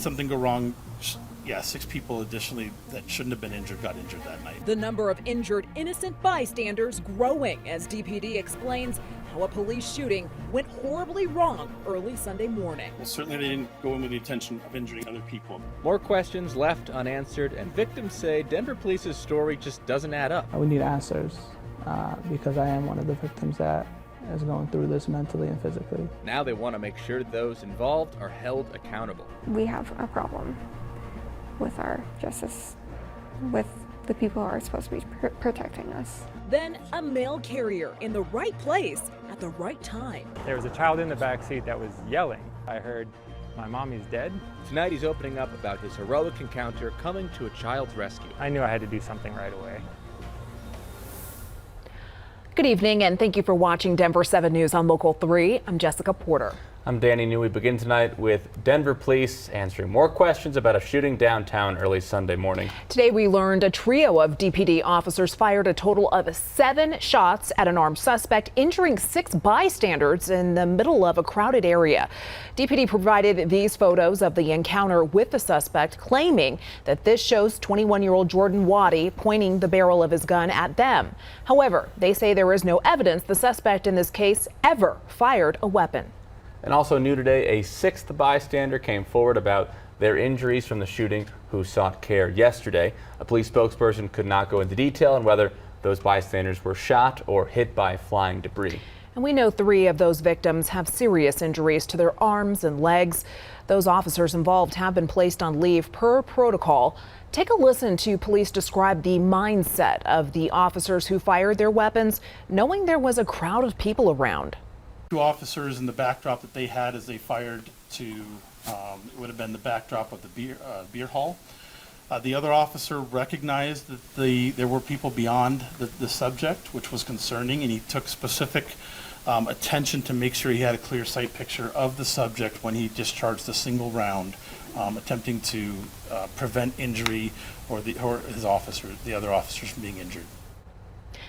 something go wrong, yeah, 6 people additionally that shouldn't have been injured got injured that night. The number of injured innocent bystanders growing as DPD explains how a police shooting went horribly wrong early Sunday morning. Well, certainly they didn't go in with the intention of injuring other people. More questions left unanswered, and victims say Denver police's story just doesn't add up. We need answers because I am one of the victims that is going through this mentally and physically. Now they want to make sure those involved are held accountable. We have a problem with our justice, with the people who are supposed to be protecting us. Then a mail carrier in the right place at the right time. There was a child in the backseat that was yelling. I heard, "My mommy's dead." Tonight he's opening up about his heroic encounter coming to a child's rescue. I knew I had to do something right away. Good evening and thank you for watching Denver 7 News on Local 3. I'm Jessica Porter. I'm Danny New. We begin tonight with Denver police answering more questions about a shooting downtown early Sunday morning. Today we learned a trio of DPD officers fired a total of 7 shots at an armed suspect, injuring 6 bystanders in the middle of a crowded area. DPD provided these photos of the encounter with the suspect, claiming that this shows 21-year-old Jordan Waddy pointing the barrel of his gun at them. However, they say there is no evidence the suspect in this case ever fired a weapon. And also new today, a 6th bystander came forward about their injuries from the shooting who sought care yesterday. A police spokesperson could not go into detail on whether those bystanders were shot or hit by flying debris. And we know 3 of those victims have serious injuries to their arms and legs. Those officers involved have been placed on leave per protocol. Take a listen to police describe the mindset of the officers who fired their weapons, knowing there was a crowd of people around. 2 officers in the backdrop that they had as they fired to, it would have been the backdrop of the beer hall. The other officer recognized that there were people beyond the subject, which was concerning, and he took specific attention to make sure he had a clear sight picture of the subject when he discharged a single round, attempting to prevent injury or the other officers from being injured.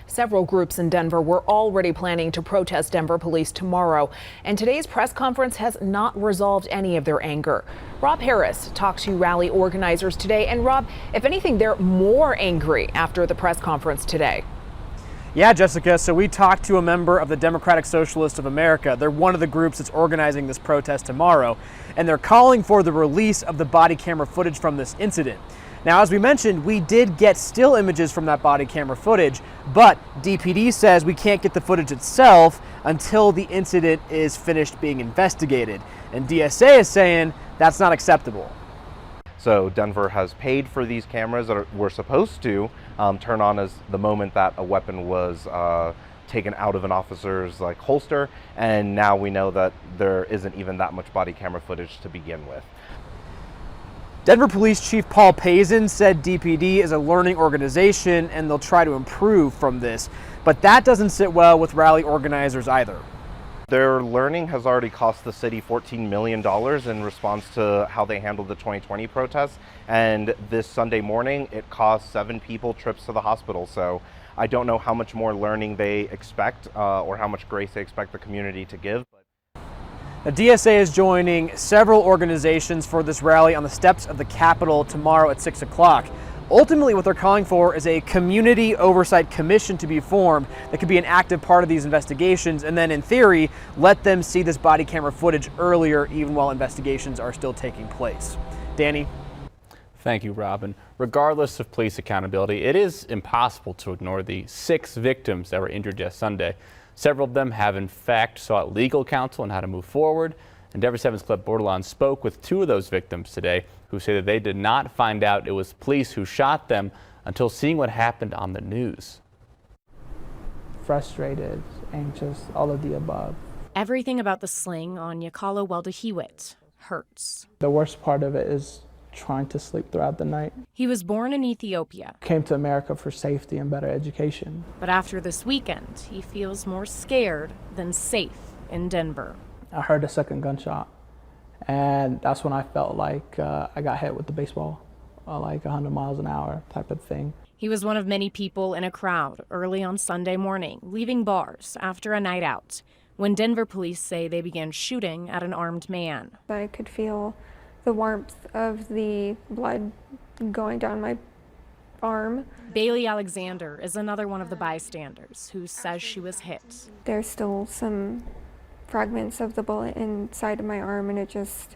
Several groups in Denver were already planning to protest Denver police tomorrow, and today's press conference has not resolved any of their anger. Rob Harris talked to rally organizers today, and Rob, if anything, they're more angry after the press conference today. Yeah, Jessica, so we talked to a member of the Democratic Socialists of America. They're one of the groups that's organizing this protest tomorrow, and they're calling for the release of the body camera footage from this incident. Now, as we mentioned, we did get still images from that body camera footage, but DPD says we can't get the footage itself until the incident is finished being investigated. And DSA is saying that's not acceptable. So Denver has paid for these cameras that were supposed to turn on as the moment that a weapon was taken out of an officer's holster, and now we know that there isn't even that much body camera footage to begin with. Denver Police Chief Paul Pazin said DPD is a learning organization and they'll try to improve from this, but that doesn't sit well with rally organizers either. Their learning has already cost the city $14 million in response to how they handled the 2020 protests, and this Sunday morning it cost 7 people trips to the hospital. So I don't know how much more learning they expect or how much grace they expect the community to give. The DSA is joining several organizations for this rally on the steps of the Capitol tomorrow at 6 o'clock. Ultimately, what they're calling for is a community oversight commission to be formed that could be an active part of these investigations, and then in theory, let them see this body camera footage earlier, even while investigations are still taking place. Danny? Thank you, Robin. Regardless of police accountability, it is impossible to ignore the 6 victims that were injured just Sunday. Several of them have in fact sought legal counsel on how to move forward. And Denver 7's Clip Bordelon spoke with 2 of those victims today who say that they did not find out it was police who shot them until seeing what happened on the news. Frustrated, anxious, all of the above. Everything about the sling on Yakala Welda-Hewitt hurts. The worst part of it is trying to sleep throughout the night. He was born in Ethiopia. Came to America for safety and better education. But after this weekend, he feels more scared than safe in Denver. I heard a second gunshot, and that's when I felt like I got hit with the baseball, like 100 miles an hour type of thing. He was one of many people in a crowd early on Sunday morning, leaving bars after a night out, when Denver police say they began shooting at an armed man. I could feel the warmth of the blood going down my arm. Bailey Alexander is another one of the bystanders who says she was hit. There's still some fragments of the bullet inside of my arm, and it just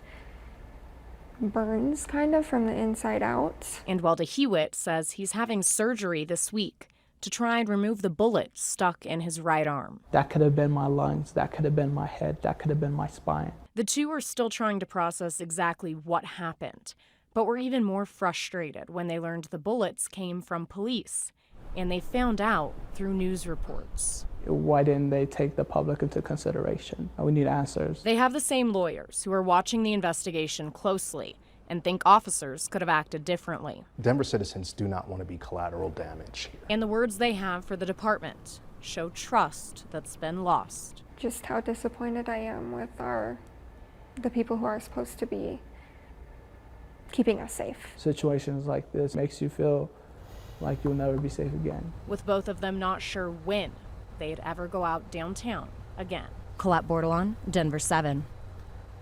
burns kind of from the inside out. And Welda Hewitt says he's having surgery this week to try and remove the bullet stuck in his right arm. That could have been my lungs, that could have been my head, that could have been my spine. The two are still trying to process exactly what happened, but were even more frustrated when they learned the bullets came from police, and they found out through news reports. Why didn't they take the public into consideration? We need answers. They have the same lawyers who are watching the investigation closely and think officers could have acted differently. Denver citizens do not want to be collateral damage here. And the words they have for the department show trust that's been lost. Just how disappointed I am with the people who are supposed to be keeping us safe. Situations like this makes you feel like you'll never be safe again. With both of them not sure when they'd ever go out downtown again. Colette Bordelon, Denver 7.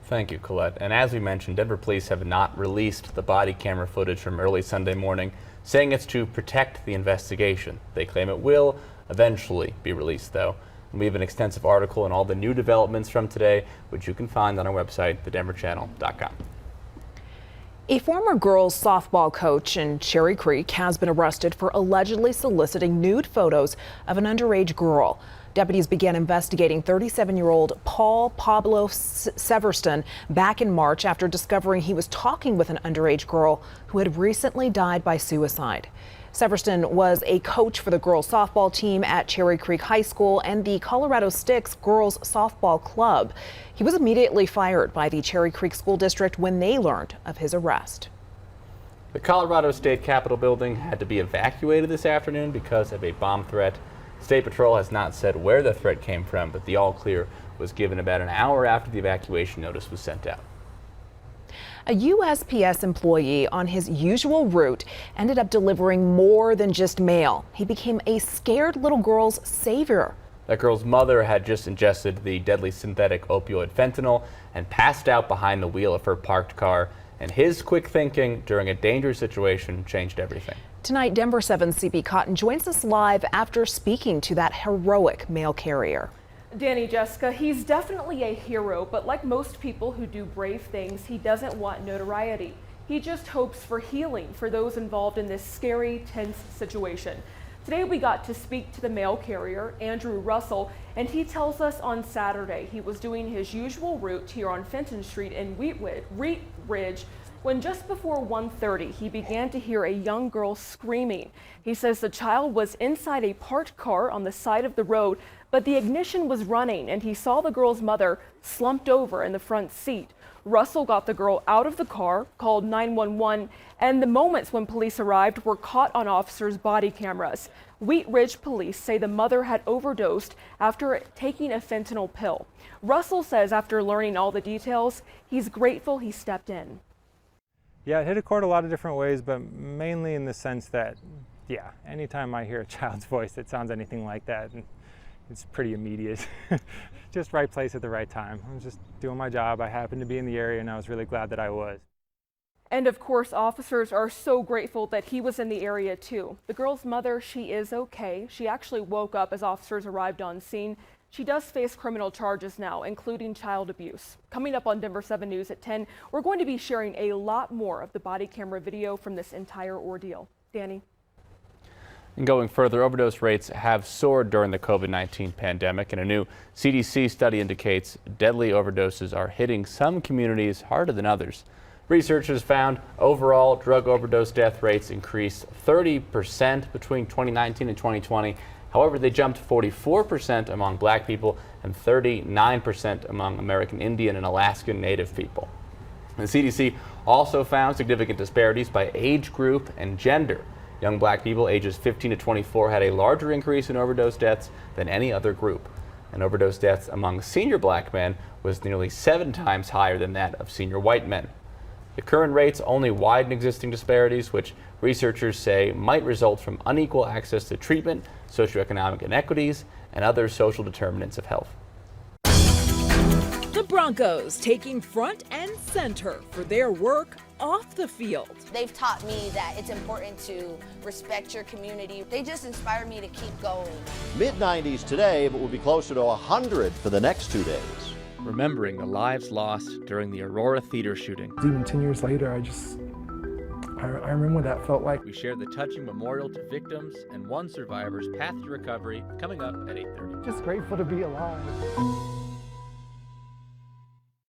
Thank you, Colette. And as we mentioned, Denver police have not released the body camera footage from early Sunday morning, saying it's to protect the investigation. They claim it will eventually be released, though. And we have an extensive article and all the new developments from today, which you can find on our website, thedenverchannel.com. A former girls softball coach in Cherry Creek has been arrested for allegedly soliciting nude photos of an underage girl. Deputies began investigating 37-year-old Paul Pablo Severston back in March after discovering he was talking with an underage girl who had recently died by suicide. Severston was a coach for the girls softball team at Cherry Creek High School and the Colorado Sticks girls softball club. He was immediately fired by the Cherry Creek School District when they learned of his arrest. The Colorado State Capitol building had to be evacuated this afternoon because of a bomb threat. State Patrol has not said where the threat came from, but the all clear was given about an hour after the evacuation notice was sent out. A USPS employee on his usual route ended up delivering more than just mail. He became a scared little girl's savior. That girl's mother had just ingested the deadly synthetic opioid fentanyl and passed out behind the wheel of her parked car. And his quick thinking during a dangerous situation changed everything. Tonight, Denver 7's CB Cotton joins us live after speaking to that heroic mail carrier. Danny, Jessica, he's definitely a hero, but like most people who do brave things, he doesn't want notoriety. He just hopes for healing for those involved in this scary, tense situation. Today we got to speak to the mail carrier, Andrew Russell, and he tells us on Saturday he was doing his usual route here on Fenton Street in Wheat Ridge when just before 1:30 he began to hear a young girl screaming. He says the child was inside a parked car on the side of the road, but the ignition was running and he saw the girl's mother slumped over in the front seat. Russell got the girl out of the car, called 911, and the moments when police arrived were caught on officers' body cameras. Wheat Ridge police say the mother had overdosed after taking a fentanyl pill. Russell says after learning all the details, he's grateful he stepped in. Yeah, it hit a chord a lot of different ways, but mainly in the sense that, yeah, anytime I hear a child's voice that sounds anything like that, it's pretty immediate. Just right place at the right time. I was just doing my job. I happened to be in the area and I was really glad that I was. And of course, officers are so grateful that he was in the area too. The girl's mother, she is okay. She actually woke up as officers arrived on scene. She does face criminal charges now, including child abuse. Coming up on Denver 7 News at 10, we're going to be sharing a lot more of the body camera video from this entire ordeal. Danny. And going further, overdose rates have soared during the COVID-19 pandemic, and a new CDC study indicates deadly overdoses are hitting some communities harder than others. Researchers found overall drug overdose death rates increased 30% between 2019 and 2020. However, they jumped 44% among Black people and 39% among American Indian and Alaskan Native people. The CDC also found significant disparities by age group and gender. Young Black people ages 15 to 24 had a larger increase in overdose deaths than any other group. And overdose deaths among senior Black men was nearly 7 times higher than that of senior white men. The current rates only widen existing disparities, which researchers say might result from unequal access to treatment, socioeconomic inequities, and other social determinants of health. The Broncos taking front and center for their work off the field. They've taught me that it's important to respect your community. They just inspire me to keep going. Mid-90s today, but we'll be closer to 100 for the next 2 days. Remembering the lives lost during the Aurora Theater shooting. Even 10 years later, I remember what that felt like. We share the touching memorial to victims and one survivor's path to recovery coming up at 8:30. Just grateful to be alive.